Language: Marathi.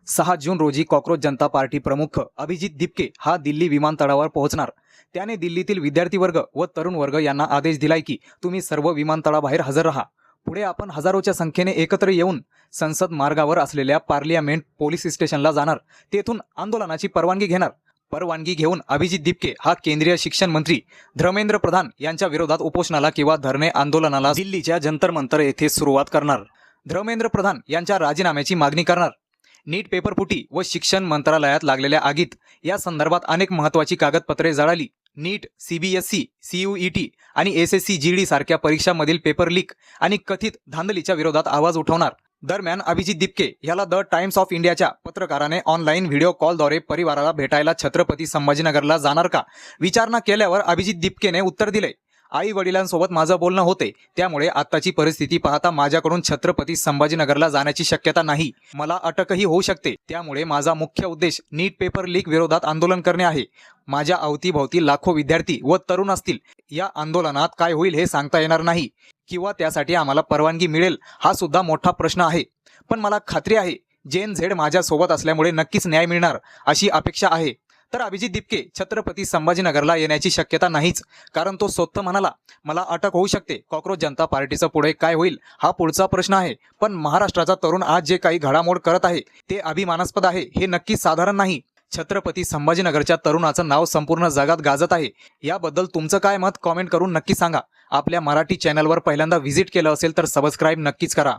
6 जून रोजी कॉक्रोच जनता पार्टी प्रमुख अभिजित दिपके हा दिल्ली विमानतळावर पोहोचणार। त्याने दिल्लीतील विद्यार्थी वर्ग व तरुण वर्ग यांना आदेश दिलाय की तुम्ही सर्व विमानतळाबाहेर हजर राहा। पुढे आपण हजारोच्या संख्येने एकत्र येऊन संसद मार्गावर असलेल्या पार्लियामेंट पोलीस स्टेशनला जाणार, तेथून आंदोलनाची परवानगी घेणार। परवानगी घेऊन अभिजित दिपके हा केंद्रीय शिक्षण मंत्री धर्मेंद्र प्रधान यांच्या विरोधात उपोषणाला किंवा धरणे आंदोलनाला दिल्लीच्या जंतर मंतर येथे सुरुवात करणार। धर्मेंद्र प्रधान यांच्या राजीनाम्याची मागणी करणार। नीट पेपरफुटी व शिक्षण मंत्रालयात लागलेल्या आगीत या संदर्भात अनेक महत्त्वाची कागदपत्रे जळाली। नीट, सीबीएसई, सीयूईटी आणि एसएससी जीडी सारख्या परीक्षांमधील पेपर लीक आणि कथित धांदलीच्या विरोधात आवाज उठवणार। दरम्यान अभिजित दिपके याला द टाइम्स ऑफ इंडियाच्या पत्रकाराने ऑनलाईन व्हिडिओ कॉलद्वारे परिवाराला भेटायला छत्रपती संभाजीनगरला जाणार का विचारणा केल्यावर अभिजित दिपकेने उत्तर दिले, आई वडिलांसोबत माझं बोलणं होते, त्यामुळे आत्ताची परिस्थिती पाहता माझ्याकडून छत्रपती संभाजीनगरला जाण्याची शक्यता नाही। मला अटकही होऊ शकते, त्यामुळे माझा मुख्य उद्देश नीट पेपर लीक विरोधात आंदोलन करणे आहे। माझ्या अवतीभोवती लाखो विद्यार्थी व तरुण असतील। या आंदोलनात काय होईल हे सांगता येणार नाही किंवा त्यासाठी आम्हाला परवानगी मिळेल हा सुद्धा मोठा प्रश्न आहे। पण मला खात्री आहे जेन झेड माझ्या सोबत असल्यामुळे नक्कीच न्याय मिळणार अशी अपेक्षा आहे। तर अभिजित दिपके छत्रपती संभाजीनगरला येण्याची शक्यता नाहीच, कारण तो स्वतः म्हणाला मला अटक होऊ शकते। कॉक्रोच जनता पार्टीचं पुढे काय होईल हा पुढचा प्रश्न आहे। पण महाराष्ट्राचा तरुण आज जे काही घडामोड करत आहे ते अभिमानास्पद आहे, हे नक्कीच साधारण नाही। छत्रपती संभाजीनगरच्या तरुणाचं नाव संपूर्ण जगात गाजत आहे। याबद्दल तुमचं काय मत कॉमेंट करून नक्की सांगा। आपल्या मराठी चॅनलवर पहिल्यांदा व्हिजिट केलं असेल तर सबस्क्राईब नक्कीच करा।